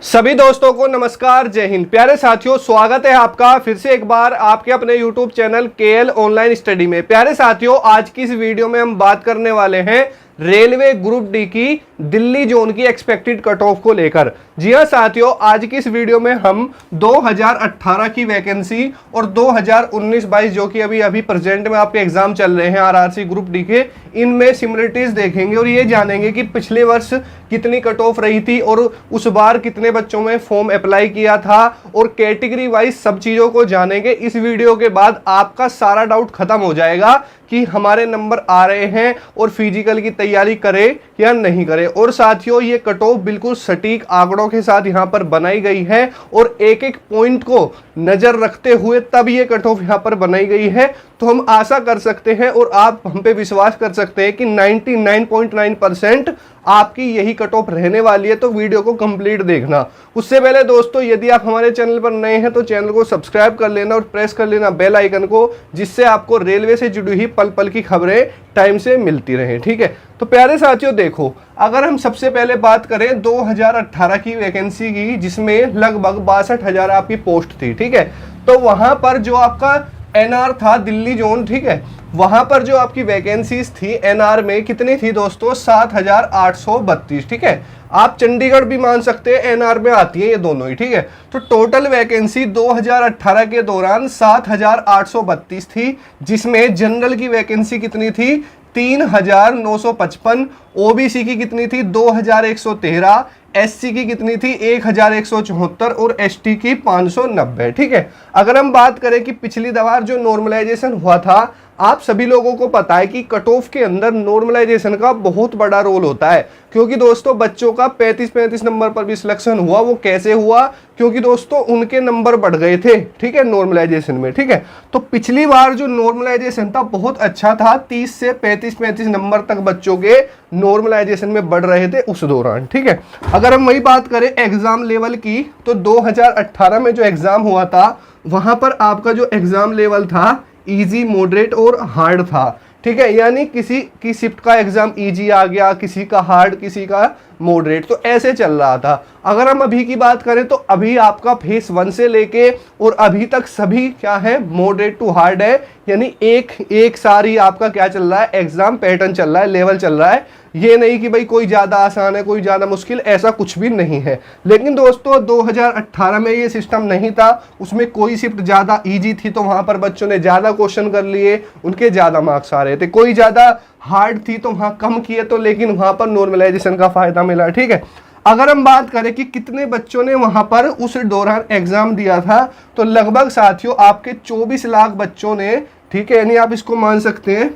सभी दोस्तों को नमस्कार, जय हिंद। प्यारे साथियों, स्वागत है आपका फिर से एक बार आपके अपने YouTube channel KL online study में। प्यारे साथियों, आज की इस वीडियो में हम बात करने वाले हैं रेलवे ग्रुप डी की दिल्ली जोन की एक्सपेक्टेड कट ऑफ को लेकर। जी हां साथियों, आज की इस वीडियो में हम 2018 की वैकेंसी और 2019-22 जो कि अभी प्रेजेंट में आपके एग्जाम चल रहे हैं आरआरसी ग्रुप डी के, इनमें सिमिलरिटीज देखेंगे और ये जानेंगे कि पिछले वर्ष कितनी कट ऑफ रही थी और उस बार कितने बच्चों में फॉर्म अप्लाई किया था और कैटेगरी वाइज सब चीजों को जानेंगे। इस वीडियो के बाद आपका सारा डाउट खत्म हो जाएगा कि हमारे नंबर आ रहे हैं और फिजिकल की तैयारी करें या नहीं करें। और साथियों, ये कट ऑफ बिल्कुल सटीक आंकड़ों के साथ यहां पर बनाई गई है और एक एक पॉइंट को नजर रखते हुए तब ये कट ऑफ यहां पर बनाई गई है। तो हम आशा कर सकते हैं और आप हम पे विश्वास कर सकते हैं कि 99.9% आपकी यही कट ऑफ रहने वाली है। तो वीडियो को कंप्लीट देखना। उससे पहले दोस्तों, यदि आप हमारे चैनल पर नए हैं तो चैनल को सब्सक्राइब कर लेना और प्रेस कर लेना बेल आइकन को, जिससे आपको रेलवे से जुड़ी हुई पल पल की खबरें टाइम से मिलती रहें। ठीक है, तो प्यारे साथियों देखो, अगर हम सबसे पहले बात करें 2018 की वैकेंसी की, जिसमें लगभग 62,000 आपकी पोस्ट थी। ठीक है, तो वहां पर जो आपका एनआर था दिल्ली जोन, ठीक है, वहां पर जो आपकी वैकेंसीज थी एनआर में कितनी थी दोस्तों? 7,832। ठीक है, आप चंडीगढ़ भी मान सकते हैं, एनआर में आती है ये दोनों ही। ठीक है, तो टोटल वैकेंसी 2018 के दौरान 7,832 थी, जिसमें जनरल की वैकेंसी कितनी थी? 3,955। ओबीसी की कितनी थी? 2,113। एससी की कितनी थी? 1,174 और एसटी की 590। ठीक है, अगर हम बात करें कि पिछली बार जो नॉर्मलाइजेशन हुआ था, आप सभी लोगों को पता है कि कट ऑफ के अंदर नॉर्मलाइजेशन का बहुत बड़ा रोल होता है। क्योंकि दोस्तों बच्चों का 35-35 नंबर पर भी सिलेक्शन हुआ। वो कैसे हुआ? क्योंकि दोस्तों उनके नंबर बढ़ गए थे। ठीक है, नॉर्मलाइजेशन में। ठीक है, तो पिछली बार जो नॉर्मलाइजेशन था बहुत अच्छा था। 30 से 35-35 नंबर तक बच्चों के नॉर्मलाइजेशन में बढ़ रहे थे उस दौरान। ठीक है, अगर हम वही बात करें एग्जाम लेवल की, तो 2018 में जो एग्जाम हुआ था वहां पर आपका जो एग्जाम लेवल था इजी, मॉडरेट और हार्ड था। ठीक है, यानी किसी की शिफ्ट का एग्जाम इजी आ गया, किसी का हार्ड, किसी का मॉडरेट, तो ऐसे चल रहा था। अगर हम अभी की बात करें तो अभी आपका फेस 1 से लेके और अभी तक सभी क्या है? मॉडरेट टू हार्ड है। यानी एक सारी आपका क्या चल रहा है? एग्जाम पैटर्न चल रहा है, लेवल चल रहा है। ये नहीं कि भाई कोई ज्यादा आसान है, कोई ज्यादा मुश्किल, ऐसा कुछ भी नहीं है। लेकिन दोस्तों 2018 में ये सिस्टम नहीं था। उसमें कोई शिफ्ट ज्यादा इजी थी तो वहां पर बच्चों ने ज्यादा क्वेश्चन कर लिए, उनके ज्यादा मार्क्स आ रहे थे। कोई ज्यादा हार्ड थी तो वहां कम किए, तो लेकिन वहां पर नॉर्मलाइजेशन का फायदा मिला। ठीक है, अगर हम बात करें कि कितने बच्चों ने वहां पर उस दौरान एग्जाम दिया था, तो लगभग साथियों आपके 24 लाख बच्चों ने, ठीक है, यानी आप इसको मान सकते हैं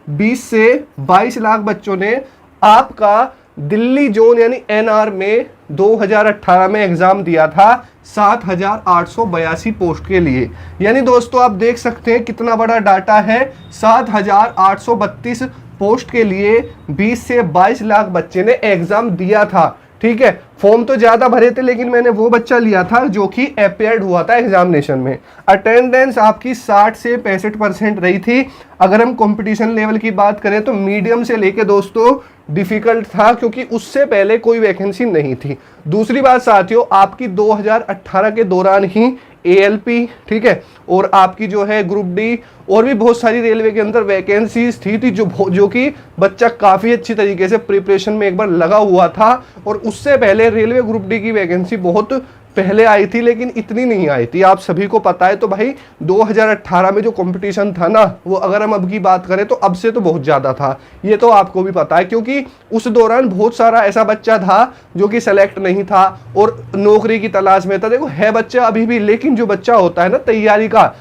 20 से 22 लाख बच्चों ने आपका दिल्ली जोन यानी एनआर में 2018 में एग्जाम दिया था 7,882 पोस्ट के लिए। यानी दोस्तों आप देख सकते हैं कितना बड़ा डाटा है। 7,832 पोस्ट के लिए 20 से 22 लाख बच्चे ने एग्जाम दिया था। ठीक है, फॉर्म तो ज्यादा भरे थे, लेकिन मैंने वो बच्चा लिया था जो कि अपेयर्ड हुआ था एग्जामिनेशन में। अटेंडेंस आपकी 60 से 65% रही थी। अगर हम कंपटीशन लेवल की बात करें तो मीडियम से लेके दोस्तों डिफिकल्ट था, क्योंकि उससे पहले कोई वैकेंसी नहीं थी। दूसरी बात साथियों, आपकी 2018 के दौरान ही एएलपी, ठीक है, और आपकी जो है ग्रुप डी और भी बहुत सारी रेलवे के अंदर वैकेंसीज थी जो कि बच्चा काफ़ी अच्छी तरीके से प्रिपरेशन में एक बार लगा हुआ था। और उससे पहले रेलवे ग्रुप डी की वैकेंसी बहुत पहले आई थी, लेकिन इतनी नहीं आई थी, आप सभी को पता है। तो भाई 2018 में जो कंपटीशन था ना, वो अगर हम अब की बात करें तो अब से तो बहुत ज़्यादा था। ये तो आपको भी पता है, क्योंकि उस दौरान बहुत सारा ऐसा बच्चा था जो कि सेलेक्ट नहीं था और नौकरी की तलाश में था। देखो है बच्चा अभी भी, लेकिन जो बच्चा होता है ना तैयारी का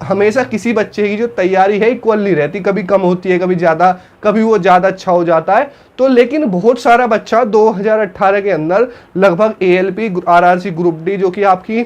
हमेशा किसी बच्चे की जो तैयारी है इक्वल नहीं रहती, कभी कम होती है, कभी ज़्यादा, कभी वो ज़्यादा अच्छा हो जाता है। तो लेकिन बहुत सारा बच्चा 2018 के अंदर लगभग एएलपी, आरआरसी ग्रुप डी जो कि आपकी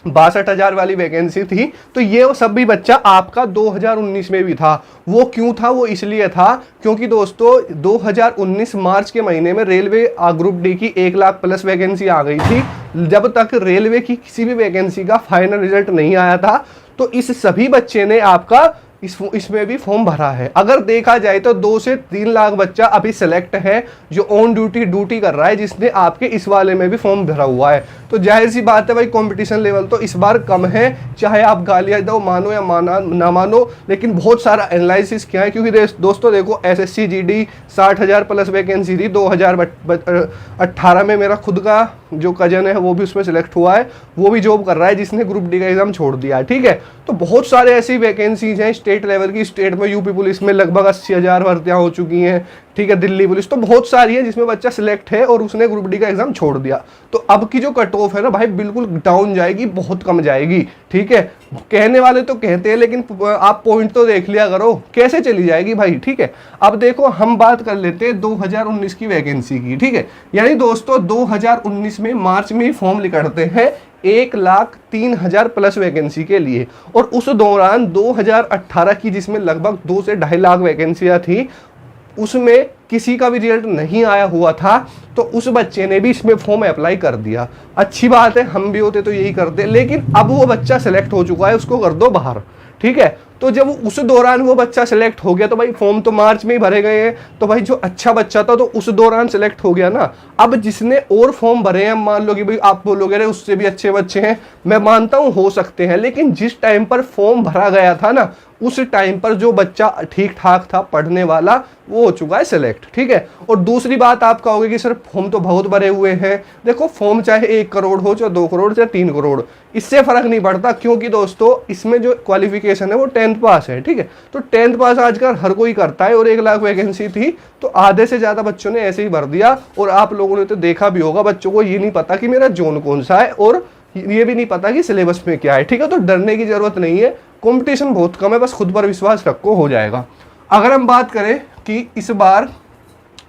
62,000 वाली वैकेंसी थी, तो ये सब भी बच्चा आपका 2019 में भी था। वो क्यों था? वो इसलिए था क्योंकि दोस्तों 2019 मार्च के महीने में रेलवे ग्रुप डी की 1 लाख प्लस वैकेंसी आ गई थी। जब तक रेलवे की किसी भी वैकेंसी का फाइनल रिजल्ट नहीं आया था, तो इस सभी बच्चे ने आपका इसमें भी फॉर्म भरा है। अगर देखा जाए तो 2 से 3 लाख बच्चा अभी सेलेक्ट है जो ऑन ड्यूटी कर रहा है, जिसने आपके इस वाले में भी फॉर्म भरा हुआ है। तो जाहिर सी बात है भाई, कंपटीशन लेवल तो इस बार कम है, चाहे आप गालियां दो, मानो या ना मानो, लेकिन बहुत सारा एनालिसिस किया है। क्योंकि दोस्तों देखो, SSC GD 60,000 प्लस वैकेंसी थी 2018 में। मेरा खुद का जो कजन है वो भी उसमें सिलेक्ट हुआ है, वो भी जॉब कर रहा है, जिसने ग्रुप डी का एग्जाम छोड़ दिया है। ठीक है, तो बहुत सारे ऐसी वैकेंसीज हैं स्टेट लेवल की। स्टेट में यूपी पुलिस में लगभग 80,000 भर्तियां हो चुकी हैं। ठीक है, दिल्ली पुलिस, तो बहुत सारी है जिसमें बच्चा सिलेक्ट है और उसने ग्रुप डी का एग्जाम छोड़ दिया। तो अब की जो कट ऑफ है ना भाई, बिल्कुल डाउन जाएगी, बहुत कम जाएगी। ठीक है, कहने वाले तो कहते हैं, लेकिन आप पॉइंट तो देख लिया करो कैसे चली जाएगी भाई। ठीक है, अब देखो हम बात कर लेते हैं 2019 की वैकेंसी की। ठीक है, यानी दोस्तों 2019 में मार्च में फॉर्म निकलते हैं 1,03,000 प्लस वैकेंसी के लिए, और उस दौरान 2018 की जिसमें लगभग 2 से 2.5 लाख वैकेंसियां थी, उसमें किसी का भी रिजल्ट नहीं आया हुआ था। तो उस बच्चे ने भी इसमें फॉर्म अप्लाई कर दिया। अच्छी बात है, हम भी होते तो यही करते, लेकिन अब वो बच्चा सेलेक्ट हो चुका है, उसको कर दो बाहर। ठीक है, तो जब उस दौरान वो बच्चा सिलेक्ट हो गया, तो भाई फॉर्म तो मार्च में ही भरे गए हैं, तो भाई जो अच्छा बच्चा था तो उस दौरान सिलेक्ट हो गया ना। अब जिसने और फॉर्म भरे हैं, मान लो कि भाई आप बोलोगे रे उससे भी अच्छे बच्चे हैं, मैं मानता हूं हो सकते हैं, लेकिन जिस टाइम पर फॉर्म भरा गया था ना, उस टाइम पर जो बच्चा ठीक ठाक था पढ़ने वाला, वो हो चुका है सिलेक्ट। ठीक है, और दूसरी बात आप कहोगे कि सर फॉर्म तो बहुत भरे हुए हैं। देखो, फॉर्म चाहे 1 करोड़ हो, चाहे 2 करोड़, चाहे 3 करोड़, इससे फर्क नहीं पड़ता, क्योंकि दोस्तों इसमें जो क्वालिफिकेशन है वो 10th पास है। ठीक है, तो 10th पास आजकल हर कोई करता है, और 1 लाख वैकेंसी थी तो आधे से ज्यादा बच्चों ने ऐसे ही भर दिया। और आप लोगों ने तो देखा भी होगा, बच्चों को ये नहीं पता कि मेरा जोन कौन सा है, और ये भी नहीं पता कि सिलेबस में क्या है। ठीक है, तो डरने की जरूरत नहीं है, कंपटीशन बहुत कम है, बस खुद पर विश्वास रखो, हो जाएगा। अगर हम बात करें कि इस बार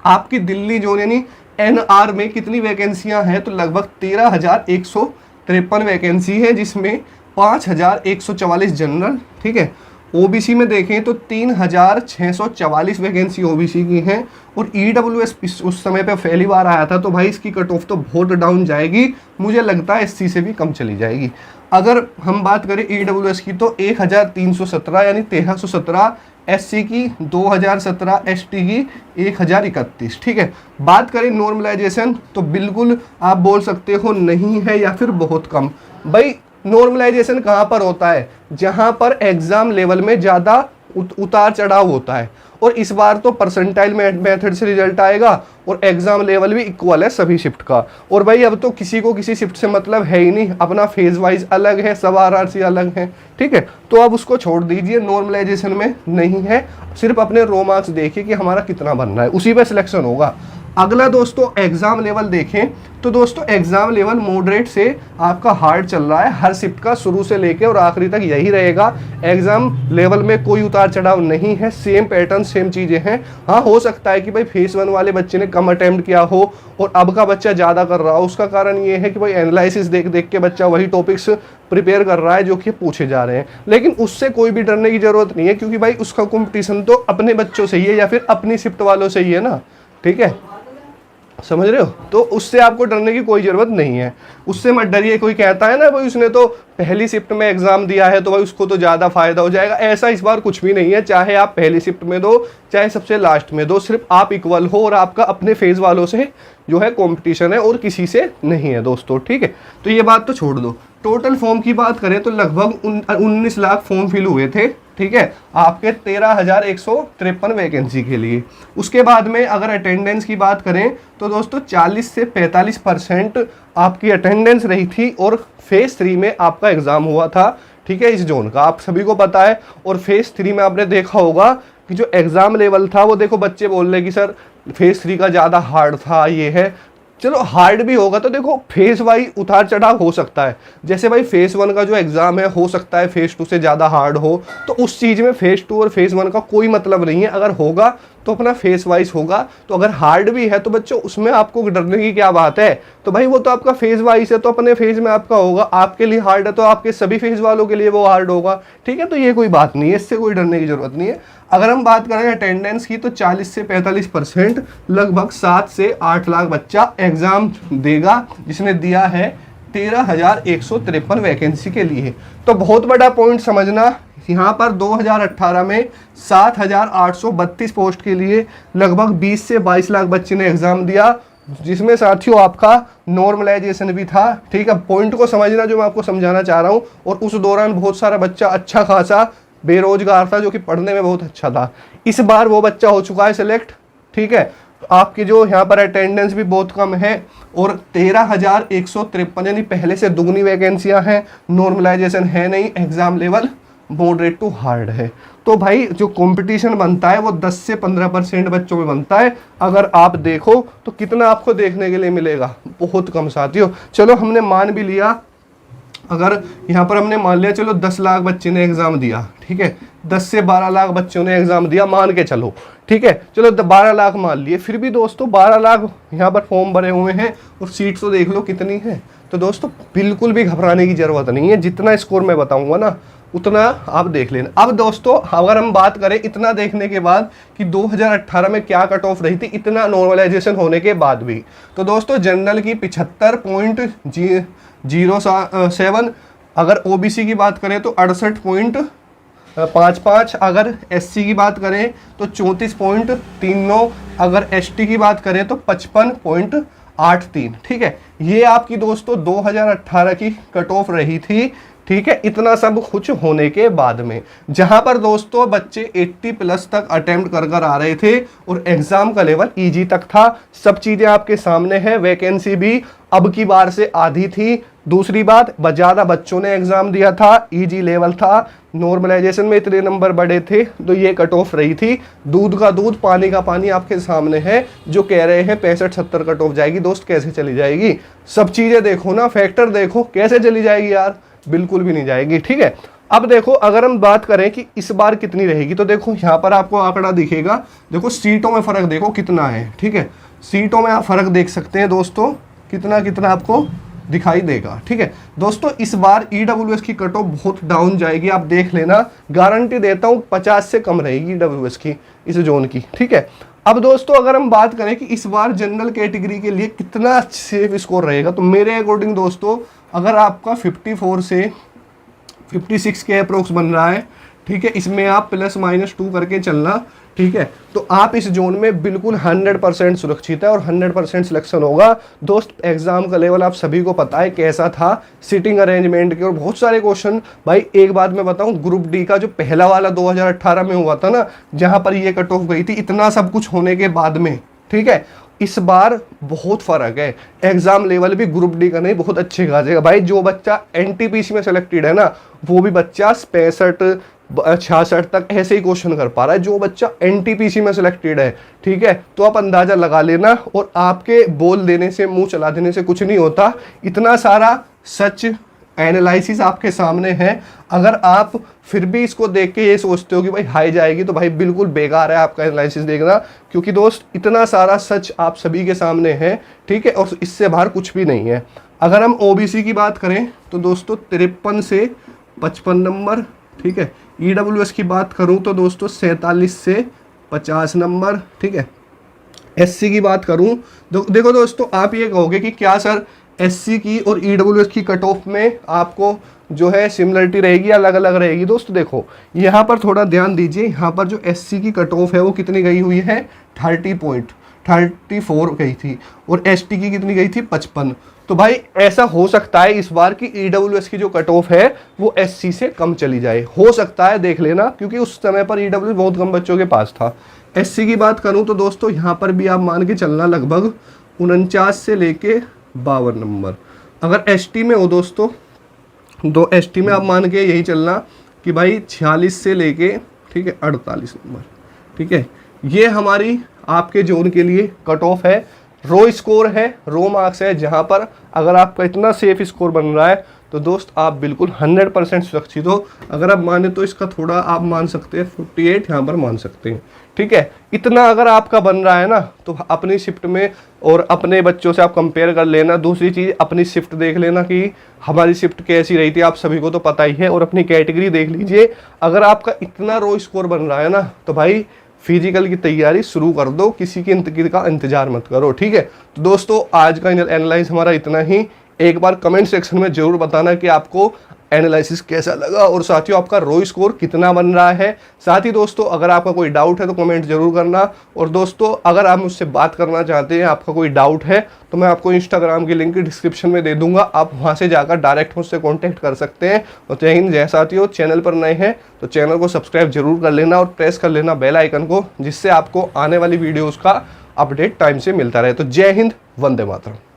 आपकी दिल्ली जोन यानी NR में कितनी वैकेंसियां हैं, तो लगभग 13,153 वैकेंसी है, जिसमें 5,144 जनरल। ठीक है, OBC में देखें तो 3,644 वैकेंसी OBC की हैं, और EWS उस समय पे पहली बार आया था, तो भाई इसकी कट ऑफ तो बहुत डाउन जाएगी, मुझे लगता है SC से भी कम चली जाएगी। अगर हम बात करें EWS की तो 1,317 यानी 1,317, SC की 2,017, ST की 1,031। ठीक है, बात करें नॉर्मलाइजेशन तो बिल्कुल आप बोल सकते हो नहीं है या फिर बहुत कम। भाई नॉर्मलाइजेशन कहाँ पर होता है, जहाँ पर एग्जाम लेवल में ज़्यादा उतार चढ़ाव होता है, और इस बार तो परसेंटाइल मेथड से रिजल्ट आएगा, और एग्जाम लेवल भी इक्वल है सभी शिफ्ट का। और भाई अब तो किसी को किसी शिफ्ट से मतलब है ही नहीं, अपना फेज वाइज अलग है, सब RRC अलग है। ठीक है, तो अब उसको छोड़ दीजिए, नॉर्मलाइजेशन में नहीं है, सिर्फ अपने रो मार्क्स देखिए कि हमारा कितना बन रहा है, उसी पे सिलेक्शन होगा। अगला दोस्तों एग्जाम लेवल देखें तो दोस्तों एग्जाम लेवल मॉडरेट से आपका हार्ड चल रहा है, हर शिफ्ट का शुरू से लेके और आखिरी तक यही रहेगा। एग्जाम लेवल में कोई उतार चढ़ाव नहीं है, सेम पैटर्न सेम चीजें हैं। हाँ, हो सकता है कि भाई फेज 1 वाले बच्चे ने कम अटेम्प्ट किया हो और अब का बच्चा ज्यादा कर रहा हो, उसका कारण ये है कि भाई एनालिसिस देख देख के बच्चा वही टॉपिक्स प्रिपेयर कर रहा है जो कि पूछे जा रहे हैं। लेकिन उससे कोई भी डरने की जरूरत नहीं है, क्योंकि भाई उसका कंपटीशन तो अपने बच्चों से ही है या फिर अपनी शिफ्ट वालों से ही है ना। ठीक है, समझ रहे हो, तो उससे आपको डरने की कोई जरूरत नहीं है, उससे मत डरिए। कोई कहता है ना भाई उसने तो पहली शिफ्ट में एग्जाम दिया है तो भाई उसको तो ज़्यादा फायदा हो जाएगा, ऐसा इस बार कुछ भी नहीं है। चाहे आप पहली शिफ्ट में दो चाहे सबसे लास्ट में दो, सिर्फ आप इक्वल हो और आपका अपने फेज वालों से जो है कंपटीशन है और किसी से नहीं है दोस्तों। ठीक है, तो ये बात तो छोड़ दो। टोटल फॉर्म की बात करें तो लगभग 19 लाख फॉर्म फिल हुए थे। ठीक है, आपके 13,153 वैकेंसी के लिए। उसके बाद में अगर अटेंडेंस की बात करें तो दोस्तों 40 से 45% आपकी अटेंडेंस रही थी, और फेज 3 में आपका एग्जाम हुआ था। ठीक है, इस जोन का आप सभी को पता है। और फेज 3 में आपने देखा होगा कि जो एग्जाम लेवल था वो देखो बच्चे बोल रहे कि सर फेज 3 का ज़्यादा हार्ड था, ये है। चलो हार्ड भी होगा तो देखो फेज वाइज उतार चढ़ाव हो सकता है। जैसे भाई फेज 1 का जो एग्जाम है हो सकता है फेज 2 से ज़्यादा हार्ड हो, तो उस चीज़ में फेज 2 और फेज 1 का कोई मतलब नहीं है। अगर होगा तो अपना फेज वाइज होगा। तो अगर हार्ड भी है तो बच्चों उसमें आपको डरने की क्या बात है, तो भाई वो तो आपका फेज वाइज है तो अपने फेज में आपका होगा। आपके लिए हार्ड है तो आपके सभी फेज वालों के लिए वो हार्ड होगा। ठीक है, तो ये कोई बात नहीं है, इससे कोई डरने की जरूरत नहीं है। अगर हम बात करें अटेंडेंस की तो 40 से 45% लगभग 7 से 8 लाख बच्चा एग्जाम देगा, जिसने दिया है 13,153 वैकेंसी के लिए। तो बहुत बड़ा पॉइंट समझना, यहाँ पर 2018 में 7,832 पोस्ट के लिए लगभग 20 से 22 लाख बच्चे ने एग्जाम दिया, जिसमें साथियों आपका नॉर्मलाइजेशन भी था। ठीक है, पॉइंट को समझना जो मैं आपको समझाना चाह रहा हूँ। और उस दौरान बहुत सारा बच्चा अच्छा खासा बेरोजगार था, जो कि पढ़ने में बहुत अच्छा था। इस बार वो बच्चा हो चुका है सिलेक्ट। ठीक है, आपकी जो यहाँ पर अटेंडेंस भी बहुत कम है और 13,153 यानी पहले से दुगनी वैकेंसियां हैं। नॉर्मलाइजेशन है नहीं, exam level moderate to hard है। तो भाई जो कंपटीशन बनता है वो 10 से 15% बच्चों में बनता है। अगर आप देखो तो कितना आपको देखने के लिए मिलेगा, बहुत कम साथियों। चलो हमने मान भी लिया, अगर यहाँ पर हमने मान लिया चलो 10 लाख बच्चे ने एग्जाम दिया, ठीक है, 10 से 12 लाख बच्चों ने एग्जाम दिया मान के चलो, ठीक है, चलो 12 लाख मान लिए। फिर भी दोस्तों 12 लाख यहाँ पर फॉर्म भरे हुए हैं और सीट तो देख लो कितनी है। तो दोस्तों बिल्कुल भी घबराने की जरूरत नहीं है, जितना स्कोर मैं बताऊंगा ना उतना आप देख लेना। अब दोस्तों अगर हम बात करें इतना देखने के बाद कि 2018 में क्या कट ऑफ रही थी, इतना नॉर्मलाइजेशन होने के बाद भी, तो दोस्तों जनरल की 75.07, अगर ओबीसी की बात करें तो 68.55, अगर एससी की बात करें तो 34.39, अगर एसटी की बात करें तो 55.83। ठीक है, ये आपकी दोस्तों 2018 की कट ऑफ रही थी। ठीक है, इतना सब कुछ होने के बाद में, जहां पर दोस्तों बच्चे 80 प्लस तक अटेम्प्ट कर आ रहे थे और एग्जाम का लेवल इजी तक था। सब चीजें आपके सामने हैं। वैकेंसी भी अब की बार से आधी थी। दूसरी बात, ज्यादा बच्चों ने एग्जाम दिया था, इजी लेवल था, नॉर्मलाइजेशन में इतने नंबर बढ़े थे, तो ये कट ऑफ रही थी। दूध का दूध पानी का पानी आपके सामने है। जो कह रहे हैं 65-70 कट ऑफ जाएगी, दोस्त कैसे चली जाएगी? सब चीजें देखो ना, फैक्टर देखो, कैसे चली जाएगी यार? बिल्कुल भी नहीं जाएगी। ठीक है, अब देखो अगर हम बात करें कि इस बार कितनी रहेगी, तो देखो यहाँ पर आपको आंकड़ा दिखेगा। देखो सीटों में फर्क देखो कितना है। ठीक है, सीटों में आप फर्क देख सकते हैं दोस्तों, कितना कितना आपको दिखाई देगा। ठीक है दोस्तों, इस बार ईडब्ल्यूएस की कट ऑफ बहुत डाउन जाएगी, आप देख लेना, गारंटी देता हूं 50 से कम रहेगी ईडब्ल्यूएस की इस जोन की। ठीक है, अब दोस्तों अगर हम बात करें कि इस बार जनरल कैटेगरी के लिए कितना सेफ स्कोर रहेगा, तो मेरे अकॉर्डिंग दोस्तों अगर आपका 54 से 56 के अप्रोक्स बन रहा है, ठीक है, इसमें आप +-2 करके चलना। ठीक है, तो आप इस जोन में बिल्कुल 100% सुरक्षित है और 100% सिलेक्शन होगा। दोस्त एग्जाम का लेवल आप सभी को पता है कैसा था, सिटिंग अरेंजमेंट के और बहुत सारे क्वेश्चन। भाई एक बात मैं बताऊं, ग्रुप डी का जो पहला वाला 2018 में हुआ था ना, जहां पर ये कट ऑफ गई थी, इतना सब कुछ होने के बाद में, ठीक है, इस बार बहुत फर्क है। एग्जाम लेवल भी ग्रुप डी का नहीं, बहुत अच्छे खासे। भाई जो बच्चा एनटीपीसी में सिलेक्टेड है ना, वो भी बच्चा 65-66 तक ऐसे ही क्वेश्चन कर पा रहा है, जो बच्चा एनटीपीसी में सिलेक्टेड है। ठीक है, तो आप अंदाजा लगा लेना। और आपके बोल देने से, मुंह चला देने से कुछ नहीं होता। इतना सारा सच एनालिसिस आपके सामने है। अगर आप फिर भी इसको देख के ये सोचते हो कि भाई हाई जाएगी, तो भाई बिल्कुल बेकार है आपका एनालिसिस देखना, क्योंकि दोस्त इतना सारा सच आप सभी के सामने है। ठीक है, और इससे बाहर कुछ भी नहीं है। अगर हम ओबीसी की बात करें तो दोस्तों 53 से 55 नंबर। ठीक है, ईडब्ल्यूएस की बात करूं तो दोस्तों 47 से 50 नंबर। ठीक है, एससी की बात करूं देखो दोस्तों, आप ये कहोगे कि क्या सर एससी की और ईडब्ल्यूएस की कट ऑफ में आपको जो है सिमिलरिटी रहेगी, अलग अलग रहेगी? दोस्तों देखो यहाँ पर थोड़ा ध्यान दीजिए, यहाँ पर जो एससी की कट ऑफ है वो कितनी गई हुई है, 30.34 गई थी, और एसटी की कितनी गई थी, 55। तो भाई ऐसा हो सकता है इस बार की ईडब्ल्यूएस की जो कट ऑफ है वो एससी से कम चली जाए, हो सकता है, देख लेना, क्योंकि उस समय पर ईडब्ल्यूएस बहुत कम बच्चों के पास था। एससी की बात करूं तो दोस्तों यहाँ पर भी आप मान के चलना लगभग 49 से लेके 52 नंबर। अगर एसटी में हो दोस्तों, दो एसटी में आप मान के यही चलना कि भाई 46 से लेके, ठीक है, 48 नंबर। ठीक है, ये हमारी आपके जोन के लिए कट ऑफ है। रो स्कोर है, रो मार्क्स है, जहां पर अगर आपका इतना सेफ स्कोर बन रहा है तो दोस्त आप बिल्कुल 100% सुरक्षित हो। अगर आप माने तो इसका थोड़ा आप मान सकते हैं, 48 यहाँ पर मान सकते हैं। ठीक है, इतना अगर आपका बन रहा है ना, तो अपनी शिफ्ट में और अपने बच्चों से आप कंपेयर कर लेना। दूसरी चीज़, अपनी शिफ्ट देख लेना कि हमारी शिफ्ट कैसी रही थी, आप सभी को तो पता ही है, और अपनी कैटेगरी देख लीजिए। अगर आपका इतना रो स्कोर बन रहा है ना, तो भाई फिजिकल की तैयारी शुरू कर दो, किसी की का इंतजार मत करो। ठीक है, तो दोस्तों आज का एनालाइज हमारा इतना ही। एक बार कमेंट सेक्शन में जरूर बताना कि आपको एनालिसिस कैसा लगा और साथियों आपका रो स्कोर कितना बन रहा है। साथ ही दोस्तों अगर आपका कोई डाउट है तो कमेंट जरूर करना। और दोस्तों अगर आप मुझसे बात करना चाहते हैं, आपका कोई डाउट है, तो मैं आपको इंस्टाग्राम की लिंक डिस्क्रिप्शन में दे दूंगा, आप वहां से जाकर डायरेक्ट मुझसे कॉन्टैक्ट कर सकते हैं। और जय हिंद जय साथियों, चैनल पर नए हैं तो चैनल को सब्सक्राइब जरूर कर लेना और प्रेस कर लेना बेल आइकन को, जिससे आपको आने वाली वीडियोज़ का अपडेट टाइम से मिलता रहे। तो जय हिंद, वंदे मातरम।